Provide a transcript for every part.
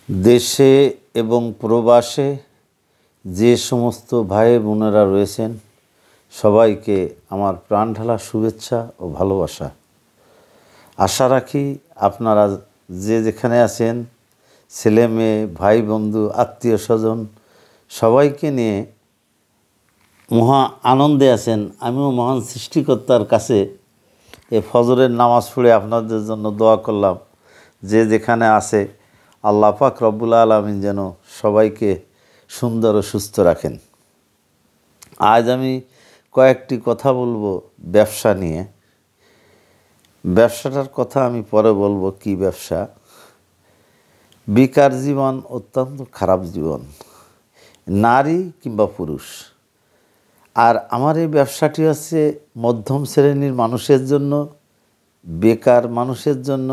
देशे এবং প্রবাসে যে সমস্ত ভাই বোনেরা রয়েছেন সবাইকে আমার প্রাণঢালা শুভেচ্ছা ও ভালোবাসা। আশা রাখি আপনারা যে যেখানে আছেন ছেলে মেয়ে ভাই বন্ধু আত্মীয় স্বজন সবাইকে নিয়ে মহা আনন্দে আছেন। আমিও মহান সৃষ্টিকর্তার কাছে এ ফজরের নামাজ পড়ে আপনাদের জন্য দোয়া করলাম, যে যেখানে আছে আল্লাহ পাক রব্বুল আলামিন যেন সবাইকে সুন্দর ও সুস্থ রাখেন। আজ আমি কয়েকটি কথা বলবো ব্যবসা নিয়ে। ব্যবসাটার কথা আমি পরে বলবো, কি ব্যবসা। বেকার জীবন অত্যন্ত খারাপ জীবন, নারী কিংবা পুরুষ। আর আমার এই ব্যবসাটি হচ্ছে মধ্যম শ্রেণীর মানুষের জন্য, বেকার মানুষের জন্য,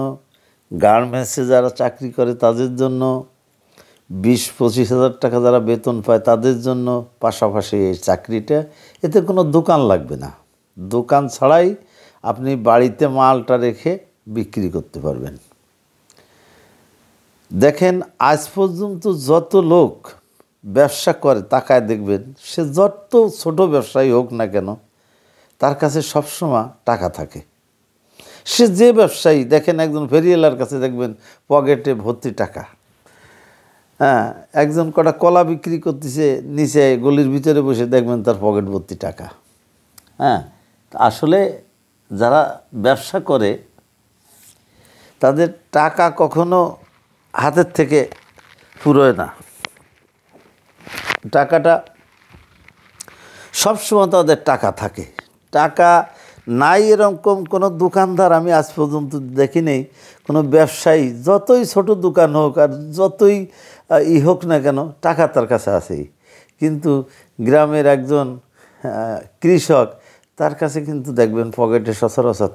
গার্মেন্টসে যারা চাকরি করে তাদের জন্য, 20-25 হাজার টাকা যারা বেতন পায় তাদের জন্য। পাশাপাশি এই চাকরিটা, এতে কোনো দোকান লাগবে না। দোকান ছাড়াই আপনি বাড়িতে মালটা রেখে বিক্রি করতে পারবেন। দেখেন, আজ পর্যন্ত যত লোক ব্যবসা করে তাকায় দেখবেন, সে যত ছোট ব্যবসায়ী হোক না কেন তার কাছে সবসময় টাকা থাকে। সে যে ব্যবসায়ী, দেখেন একজন ফেরিওয়ালার কাছে দেখবেন পকেটে ভর্তি টাকা। হ্যাঁ, একজন কটা কলা বিক্রি করতেছে নিচে গলির ভিতরে বসে দেখবেন তার পকেট ভর্তি টাকা। হ্যাঁ, আসলে যারা ব্যবসা করে তাদের টাকা কখনো হাতের থেকে ফুরোয় না। টাকাটা সবসময় তাদের টাকা থাকে। টাকা নাই এরকম কোনো দোকানদার আমি আজ পর্যন্ত দেখি নেই। কোনো ব্যবসায়ী যতই ছোট দোকান হোক আর যতই হোক না কেন, টাকা তার কাছে আছেই। কিন্তু গ্রামের একজন কৃষক, তার কাছে কিন্তু দেখবেন পকেটে সচরাচর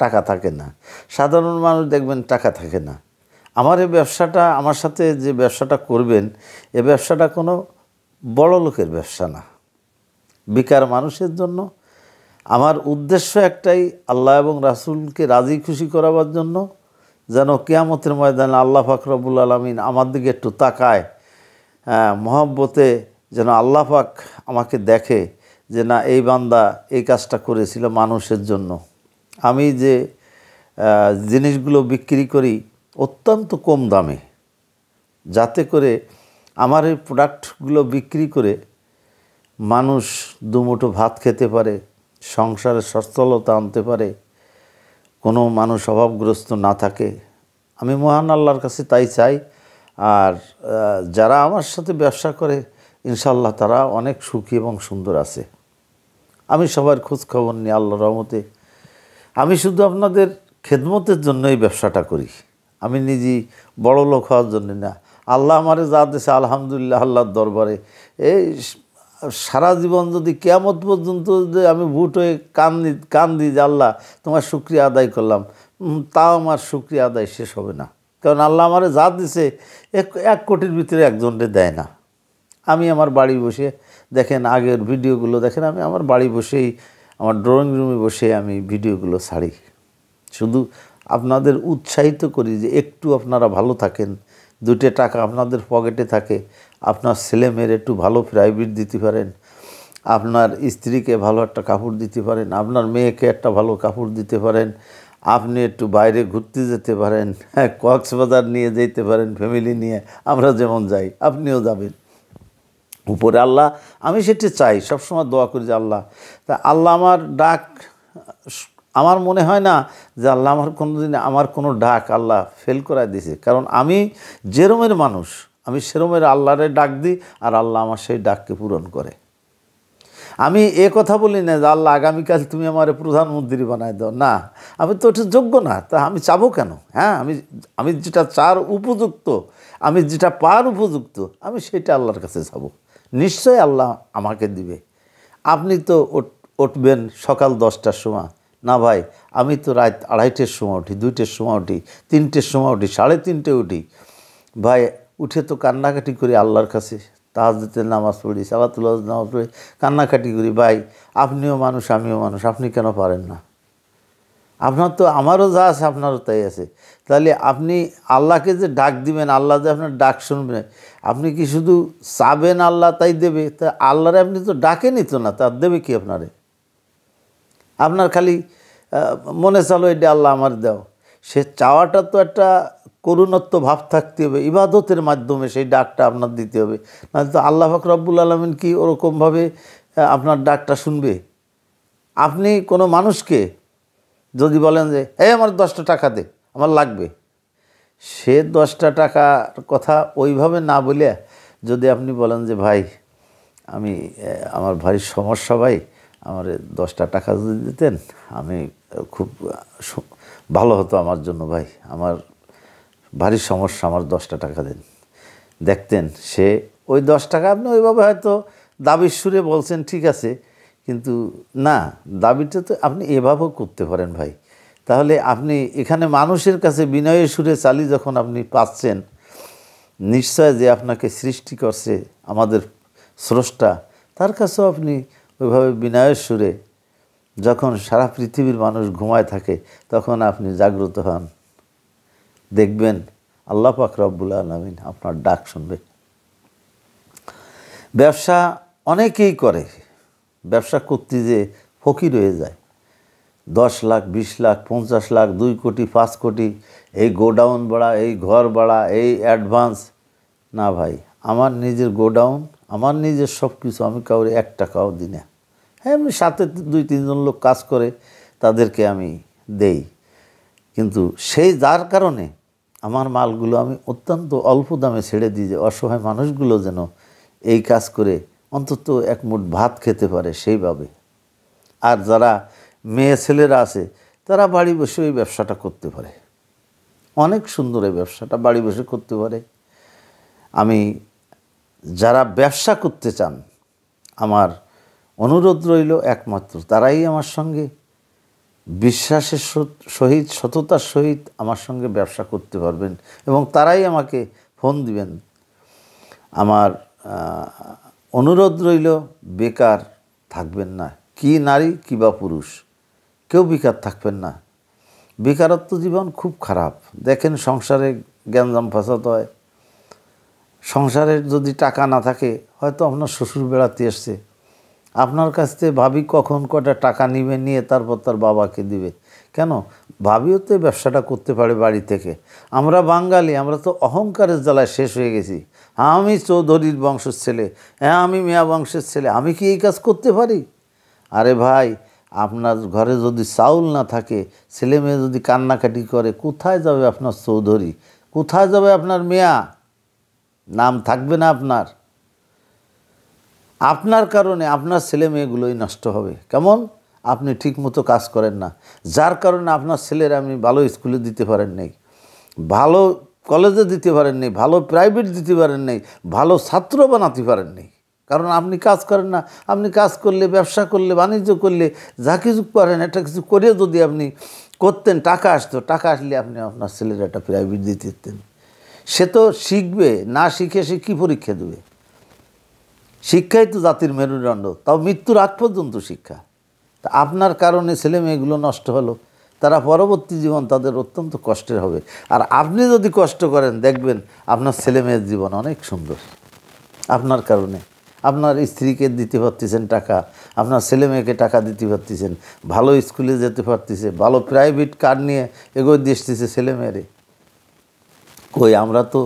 টাকা থাকে না। সাধারণ মানুষ দেখবেন টাকা থাকে না। আমার এই ব্যবসাটা, আমার সাথে যে ব্যবসাটা করবেন, এ ব্যবসাটা কোনো বড় লোকের ব্যবসা না, বেকার মানুষের জন্য। আমার উদ্দেশ্য একটাই, আল্লাহ এবং রাসূলকে রাজি খুশি করাবার জন্য, যেন কিয়ামতের ময়দানে আল্লাহ পাক রব্বুল আলামিন আমার দিকে একটু তাকায়, মহব্বতে যেন আল্লাহ পাক আমাকে দেখে যে না, এই বান্দা এই কাজটা করেছিল মানুষের জন্য। আমি যে জিনিসগুলো বিক্রি করি অত্যন্ত কম দামে, যাতে করে আমার এই প্রোডাক্টগুলো বিক্রি করে মানুষ দুমুঠো ভাত খেতে পারে, সংসারে সচ্ছলতা আনতে পারে, কোনো মানুষ অভাবগ্রস্ত না থাকে। আমি মহান আল্লাহর কাছে তাই চাই। আর যারা আমার সাথে ব্যবসা করে ইনশাআল্লাহ তারা অনেক সুখী এবং সুন্দর আছে। আমি সবার খোঁজ খবর নিই আল্লাহর রহমতে। আমি শুধু আপনাদের খেদমতের জন্য এই ব্যবসাটা করি, আমি নিজেই বড় লোক হওয়ার জন্য না। আল্লাহ আমারে যা দিয়েছে আলহামদুলিল্লাহ, আল্লাহর দরবারে এই সারা জীবন যদি কিয়ামত পর্যন্ত যদি আমি ভুট হয়ে কান্দি যে আল্লাহ তোমার শুকরিয়া আদায় করলাম, তাও আমার শুকরিয়া আদায় শেষ হবে না। কারণ আল্লাহ আমারে যা দিছে 1 কোটির ভিতরে একজনকে দেয় না। আমি আমার বাড়ি বসে, দেখেন আগের ভিডিওগুলো দেখেন, আমি আমার বাড়ি বসেই, আমার ড্রয়িং রুমে বসে আমি ভিডিওগুলো ছাড়ি। শুধু আপনাদের উৎসাহিত করি যে একটু আপনারা ভালো থাকেন, 2 টাকা আপনাদের পকেটে থাকে, আপনার ছেলে মেয়ের একটু ভালো প্রাইভেট দিতে পারেন, আপনার স্ত্রীকে ভালো একটা কাপড় দিতে পারেন, আপনার মেয়েকে একটা ভালো কাপড় দিতে পারেন, আপনি একটু বাইরে ঘুরতে যেতে পারেন, কক্সবাজার নিয়ে যেতে পারেন ফ্যামিলি নিয়ে। আমরা যেমন যাই আপনিও যাবেন। উপরে আল্লাহ, আমি সেটা চাই, সবসময় দোয়া করি যে আল্লাহ, তা আল্লাহ আমার ডাক, আমার মনে হয় না যে আল্লাহ আমার কোনো ডাক আল্লাহ ফেল করায় দিয়েছে। কারণ আমি যেরমের মানুষ, আমি সেরমের আল্লাহরে ডাক দিই, আর আল্লাহ আমার সেই ডাককে পূরণ করে। আমি এ কথা বলি না যে আল্লাহ আগামীকাল তুমি আমার প্রধানমন্ত্রী বানায় দাও, না, আমি তো ওটা যোগ্য না, তা আমি চাবো কেন? হ্যাঁ, আমি যেটা চার উপযুক্ত, আমি যেটা পার উপযুক্ত, আমি সেটা আল্লাহর কাছে চাবো। নিশ্চয়ই আল্লাহ আমাকে দিবে। আপনি তো উঠবেন সকাল 10টার সময়, না ভাই আমি তো রাত 2:30টার সময় উঠি, 2টার সময় উঠি, 3টার সময় উঠি, 3:30 উঠি। ভাই উঠে তো কান্নাকাটি করি আল্লাহর কাছে, তাহাজ্জুদের নামাজ পড়ি, সালাতুল নামাজ পড়ি, কান্নাকাটি করি। ভাই আপনিও মানুষ আমিও মানুষ, আপনি কেন পারেন না? আপনার তো আমারও যা আছে আপনারও তাই আছে। তাহলে আপনি আল্লাহকে যে ডাক দিবেন, আল্লাহ যে আপনার ডাক শুনবেন, আপনি কি শুধু চাবেন আল্লাহ তাই দেবে? তা আল্লাহরে আপনি তো ডাকেনই তো না, তার দেবে কি আপনারে? আপনার খালি মনে চালো এটা আল্লাহ আমার দাও, সে চাওয়াটা তো একটা করুণত্ব ভাব থাকতে হবে, ইবাদতের মাধ্যমে সেই ডাকটা আপনার দিতে হবে। নাহলে তো আল্লাহ পাক রব্বুল আলামিন কি ওরকমভাবে আপনার ডাকটা শুনবে? আপনি কোনো মানুষকে যদি বলেন যে এই আমার 10টা টাকা দে, আমার লাগবে, সে 10টা টাকার কথা ওইভাবে না বলে যদি আপনি বলেন যে ভাই আমি আমার ভারী সমস্যা ভাই, আমার 10টা টাকা যদি দিতেন আমি খুব ভালো হতো আমার জন্য ভাই, আমার ভারী সমস্যা, আমার 10টা টাকা দেন, দেখতেন সে ওই 10 টাকা আপনি ওইভাবে হয়তো দাবির সুরে বলছেন, ঠিক আছে, কিন্তু না, দাবিটা তো আপনি এভাবেও করতে পারেন ভাই। তাহলে আপনি এখানে মানুষের কাছে বিনয়ের সুরে চালি যখন আপনি পাচ্ছেন, নিশ্চয় যে আপনাকে সৃষ্টি করছে আমাদের স্রষ্টা, তার কাছেও আপনি ওইভাবে বিনয়ের সুরে, যখন সারা পৃথিবীর মানুষ ঘুমায় থাকে তখন আপনি জাগ্রত হন, দেখবেন আল্লাহ পাক রব্বুল আলামিন আপনার ডাক শুনবে। ব্যবসা অনেকেই করে, ব্যবসা করতে যে ফকির হয়ে যায়, 10 লাখ 20 লাখ 50 লাখ 2 কোটি 5 কোটি, এই গোডাউন বাড়া, এই ঘর বাড়া, এই অ্যাডভান্স। না ভাই, আমার নিজের গোডাউন, আমার নিজের সব কিছু, আমি কাউরে 1 টাকাও দিই না। হ্যাঁ, আমি সাথে 2-3 জন লোক কাজ করে, তাদেরকে আমি দেই, কিন্তু সেই যার কারণে আমার মালগুলো আমি অত্যন্ত অল্প দামে ছেড়ে দিই যে অসহায় মানুষগুলো যেন এই কাজ করে অন্তত এক মুঠ ভাত খেতে পারে সেইভাবে। আর যারা মেয়ে ছেলেরা আছে তারা বাড়ি বসে এই ব্যবসাটা করতে পারে, অনেক সুন্দর এই ব্যবসাটা বাড়ি বসে করতে পারে। আমি যারা ব্যবসা করতে চান, আমার অনুরোধ রইল একমাত্র তারাই আমার সঙ্গে বিশ্বাসের সহিত, সততার সহিত আমার সঙ্গে ব্যবসা করতে পারবেন, এবং তারাই আমাকে ফোন দিবেন। আমার অনুরোধ রইল, বেকার থাকবেন না, কি নারী কি বা পুরুষ, কেউ বেকার থাকবেন না। বেকারত্ব জীবন খুব খারাপ। দেখেন সংসারে গ্যাঞ্জাম ফাসাদ হয়, সংসারের যদি টাকা না থাকে, হয়তো আপনার শ্বশুর বেড়াতে এসছে, আপনার কাছ থেকে ভাবি কখন কটা টাকা নিবে, নিয়ে তারপর তার বাবাকে দিবে। কেন? ভাবিও তো ব্যবসাটা করতে পারে বাড়ি থেকে। আমরা বাঙালি, আমরা তো অহংকারের জ্বালায় শেষ হয়ে গেছি। হ্যাঁ, আমি চৌধুরীর বংশের ছেলে, হ্যাঁ আমি মিয়া বংশের ছেলে, আমি কি এই কাজ করতে পারি? আরে ভাই, আপনার ঘরে যদি চাউল না থাকে, ছেলে মেয়ে যদি কান্নাকাটি করে, কোথায় যাবে আপনার চৌধুরী, কোথায় যাবে আপনার মিয়া? নাম থাকবে না আপনার। আপনার কারণে আপনার ছেলে মেয়েগুলোই নষ্ট হবে। কেমন? আপনি ঠিকমতো কাজ করেন না, যার কারণে আপনার ছেলেরা আপনি ভালো স্কুলে দিতে পারেন নাই, ভালো কলেজে দিতে পারেন নাই, ভালো প্রাইভেট দিতে পারেন নাই, ভালো ছাত্র বানাতে পারেন নাই, কারণ আপনি কাজ করেন না। আপনি কাজ করলে, ব্যবসা করলে, বাণিজ্য করলে, যা কিছু করেন, একটা কিছু করে যদি আপনি করতেন, টাকা আসতো, টাকা আসলে আপনি আপনার ছেলের একটা প্রাইভেট দিতে দিতেন। সে তো শিখবে না, শিখে সে কী পরীক্ষা দেবে? শিক্ষাই তো জাতির মেরুদণ্ড, তাও মৃত্যুর আগ পর্যন্ত শিক্ষা। তা আপনার কারণে ছেলে মেয়েগুলো নষ্ট হলো, তারা পরবর্তী জীবন তাদের অত্যন্ত কষ্টের হবে। আর আপনি যদি কষ্ট করেন, দেখবেন আপনার ছেলে মেয়ের জীবন অনেক সুন্দর। আপনার কারণে আপনার স্ত্রীকে দিতে পারতেছেন টাকা, আপনার ছেলে মেয়েকে টাকা দিতে পারতেছেন, ভালো স্কুলে যেতে পারতেছে, ভালো প্রাইভেট কার নিয়ে এগোয় দিতেছে ছেলে মেয়েরে। কই, আমরা তো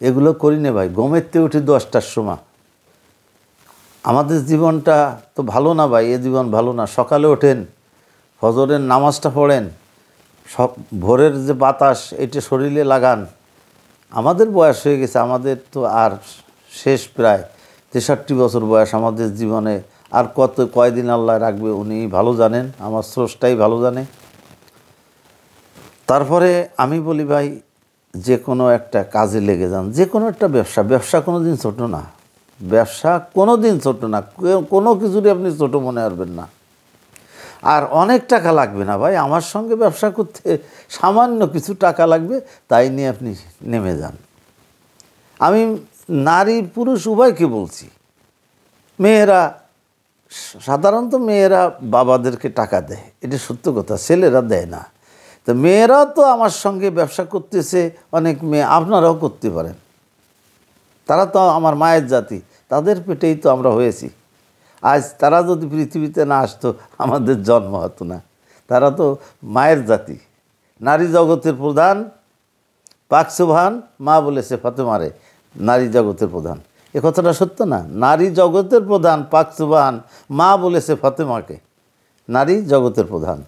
এগুলো করি না ভাই। ঘুমেরতে উঠি 10টার সময়। আমাদের জীবনটা তো ভালো না ভাই, এ জীবন ভালো না। সকালে ওঠেন, ফজরের নামাজটা পড়েন, সব ভোরের যে বাতাস এটা শরীরে লাগান। আমাদের বয়স হয়ে গেছে, আমাদের তো আর শেষ, প্রায় 63 বছর বয়স আমাদের জীবনে। আর কয়দিন আল্লাহ রাখবে উনি ভালো জানেন, আমার স্রষ্টাই ভালো জানে। তারপরে আমি বলি ভাই, যে কোনো একটা কাজে লেগে যান, যে কোনো একটা ব্যবসা। ব্যবসা কোনো দিন ছোটো না, ব্যবসা কোনো দিন ছোটো না, কোনো কিছুরই আপনি ছোটো মনে করবেন না। আর অনেক টাকা লাগবে না ভাই, আমার সঙ্গে ব্যবসা করতে সামান্য কিছু টাকা লাগবে, তাই নিয়ে আপনি নেমে যান। আমি নারী পুরুষ উভয়কে বলছি। মেয়েরা সাধারণত মেয়েরা বাবাদেরকে টাকা দেয়, এটা সত্য কথা, ছেলেরা দেয় না। তো মেয়েরা তো আমার সঙ্গে ব্যবসা করতেছে, অনেক মেয়ে আপনারাও করতে পারেন। তারা তো আমার মায়ের জাতি, তাদের পেটেই তো আমরা হয়েছি। আজ তারা যদি পৃথিবীতে না আসতো আমাদের জন্ম হতো না। তারা তো মায়ের জাতি। নারী জগতের প্রধান পাক সুবহান, মা বলেছে ফাতেমারে নারী জগতের প্রধান। এ কথাটা সত্য না? নারী জগতের প্রধান পাক সুবহান, মা বলেছে ফাতেমাকে নারী জগতের প্রধান।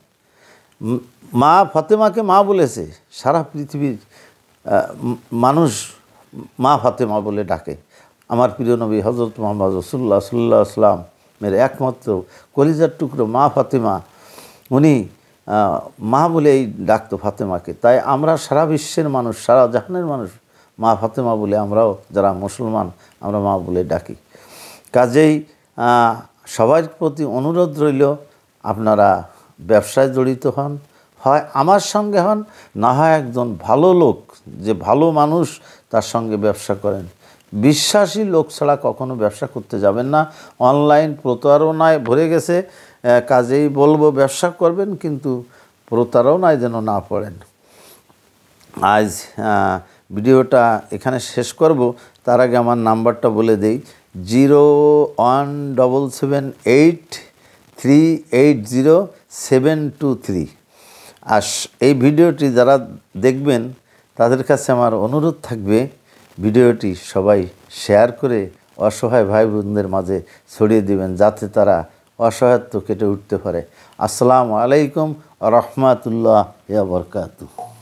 মা ফাতেমাকে মা বলেছে। সারা পৃথিবীর মানুষ মা ফাতেমা বলে ডাকে। আমার প্রিয় নবী হযরত মুহাম্মদ রাসূলুল্লাহ সাল্লাল্লাহু আলাইহি ওয়াসাল্লামের একমাত্র কলিজার টুকরো মা ফাতেমা, উনি মা বলেই ডাকতো ফাতেমাকে। তাই আমরা সারা বিশ্বের মানুষ, সারা জাহানের মানুষ মা ফাতেমা বলে, আমরাও যারা মুসলমান আমরা মা বলে ডাকি। কাজেই সবার প্রতি অনুরোধ রইল, আপনারা ব্যবসায় জড়িত হন, হয় আমার সঙ্গে হন, না হয় একজন ভালো লোক, যে ভালো মানুষ তার সঙ্গে ব্যবসা করেন। বিশ্বাসী লোক ছাড়া কখনো ব্যবসা করতে যাবেন না। অনলাইন প্রতারণায় ভরে গেছে। কাজেই বলবো ব্যবসা করবেন, কিন্তু প্রতারণায় যেন না পড়েন। আজ ভিডিওটা এখানে শেষ করব, তার আগে আমার নাম্বারটা বলে দেই, 017780380 আর এই ভিডিওটি যারা দেখবেন তাদের কাছে আমার অনুরোধ থাকবে, ভিডিওটি সবাই শেয়ার করে অসহায় ভাই বোনদের মাঝে ছড়িয়ে দিবেন, যাতে তারা অসহায়ত্ব কেটে উঠতে পারে। আসসালামু আলাইকুম ওয়া রাহমাতুল্লাহি ওয়া বারাকাতুহু।